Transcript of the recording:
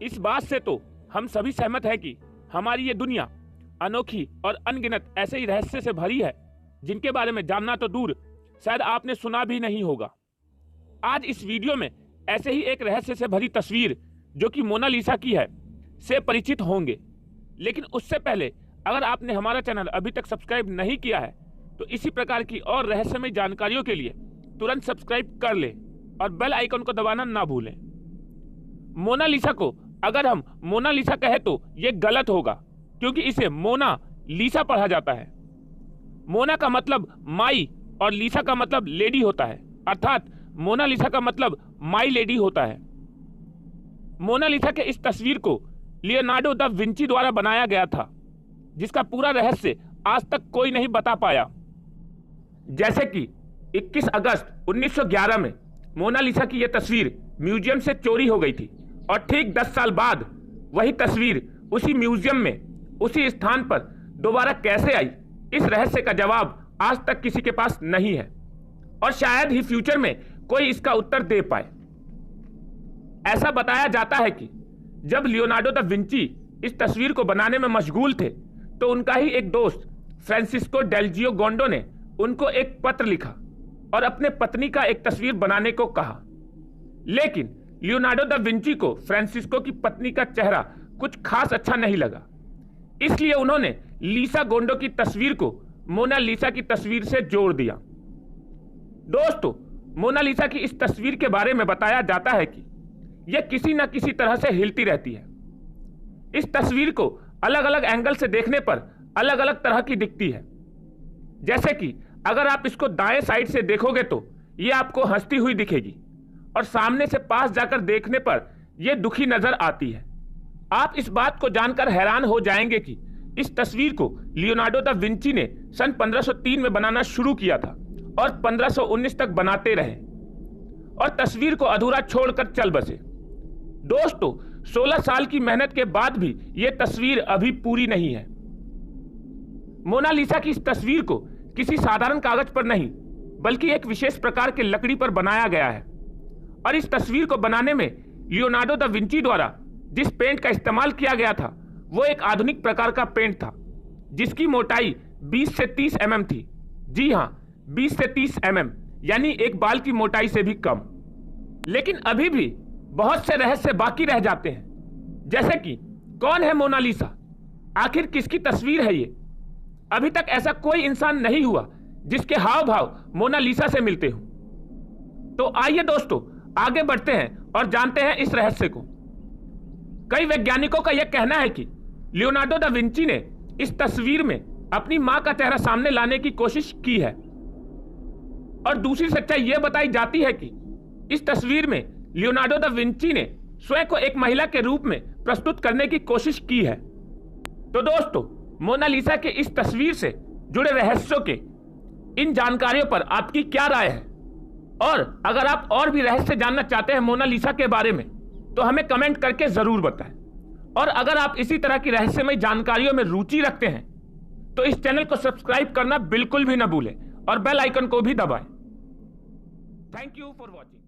इस बात से तो हम सभी सहमत हैं कि हमारी ये दुनिया अनोखी और अनगिनत ऐसे ही रहस्य से भरी है जिनके बारे में जानना तो दूर शायद आपने सुना भी नहीं होगा। आज इस वीडियो में ऐसे ही एक रहस्य से भरी तस्वीर जो कि मोनालिसा की है से परिचित होंगे। लेकिन उससे पहले अगर आपने हमारा चैनल अभी तक सब्सक्राइब नहीं किया है तो इसी प्रकार की और रहस्यमय जानकारियों के लिए तुरंत सब्सक्राइब कर ले और बेल आइकन को दबाना ना भूलें। मोनालिसा को अगर हम मोनालिसा कहे तो ये गलत होगा, क्योंकि इसे मोना लीसा पढ़ा जाता है। मोना का मतलब माई और लीसा का मतलब लेडी होता है, अर्थात मोनालिसा का मतलब माई लेडी होता है। मोनालिसा के इस तस्वीर को लियोनार्डो दा विंची द्वारा बनाया गया था, जिसका पूरा रहस्य आज तक कोई नहीं बता पाया। जैसे कि 21 अगस्त 1911 में मोनालिसा की यह तस्वीर म्यूजियम से चोरी हो गई थी और ठीक 10 साल बाद वही तस्वीर उसी म्यूजियम में उसी स्थान पर दोबारा कैसे आई, इस रहस्य का जवाब आज तक किसी के पास नहीं है और शायद ही फ्यूचर में कोई इसका उत्तर दे पाए। ऐसा बताया जाता है कि जब लियोनार्डो दा विंची इस तस्वीर को बनाने में मशगूल थे तो उनका ही एक दोस्त फ्रांसिस्को डेल जियोगोंडो ने उनको एक पत्र लिखा और अपने पत्नी का एक तस्वीर बनाने को कहा। लेकिन लियोनार्डो दा विंची को फ्रांसिस्को की पत्नी का चेहरा कुछ खास अच्छा नहीं लगा, इसलिए उन्होंने लीसा गोंडो की तस्वीर को मोनालिसा की तस्वीर से जोड़ दिया। दोस्तों, मोनालिसा की इस तस्वीर के बारे में बताया जाता है कि यह किसी न किसी तरह से हिलती रहती है। इस तस्वीर को अलग अलग एंगल से देखने पर अलग अलग तरह की दिखती है। जैसे कि अगर आप इसको दाएं साइड से देखोगे तो यह आपको हंसती हुई दिखेगी और सामने से पास जाकर देखने पर यह दुखी नजर आती है। आप इस बात को जानकर हैरान हो जाएंगे कि इस तस्वीर को लियोनार्डो दा विंची ने सन 1503 में बनाना शुरू किया था और 1519 तक बनाते रहे और तस्वीर को अधूरा छोड़कर चल बसे। दोस्तों, 16 साल की मेहनत के बाद भी यह तस्वीर अभी पूरी नहीं है। मोनालिसा की इस तस्वीर को किसी साधारण कागज पर नहीं बल्कि एक विशेष प्रकार के लकड़ी पर बनाया गया है और इस तस्वीर को बनाने में लियोनार्डो दा विंची द्वारा जिस पेंट का इस्तेमाल किया गया था वो एक आधुनिक प्रकार का पेंट था, जिसकी मोटाई 20 से 30 mm थी। जी हाँ, 20 से 30 mm, यानी एक बाल की मोटाई से भी कम। लेकिन अभी भी बहुत से रहस्य बाकी रह जाते हैं, जैसे कि कौन है मोनालिसा, आखिर किसकी तस्वीर है ये। अभी तक ऐसा कोई इंसान नहीं हुआ जिसके हाव भाव मोनालिसा से मिलते हो। तो आइए दोस्तों, आगे बढ़ते हैं और जानते हैं इस रहस्य को। कई वैज्ञानिकों का यह कहना है कि लियोनार्डो दा विंची ने इस तस्वीर में अपनी मां का चेहरा सामने लाने की कोशिश की है और दूसरी सच्चाई यह बताई जाती है कि इस तस्वीर में लियोनार्डो दा विंची ने स्वयं को एक महिला के रूप में प्रस्तुत करने की कोशिश की है। तो दोस्तों, मोनालिसा के इस तस्वीर से जुड़े रहस्यों के इन जानकारियों पर आपकी क्या राय है, और अगर आप और भी रहस्य जानना चाहते हैं मोनालिसा के बारे में तो हमें कमेंट करके जरूर बताएं। और अगर आप इसी तरह की रहस्यमय जानकारियों में रुचि रखते हैं तो इस चैनल को सब्सक्राइब करना बिल्कुल भी ना भूलें और बेल आइकन को भी दबाएं। Thank you for watching.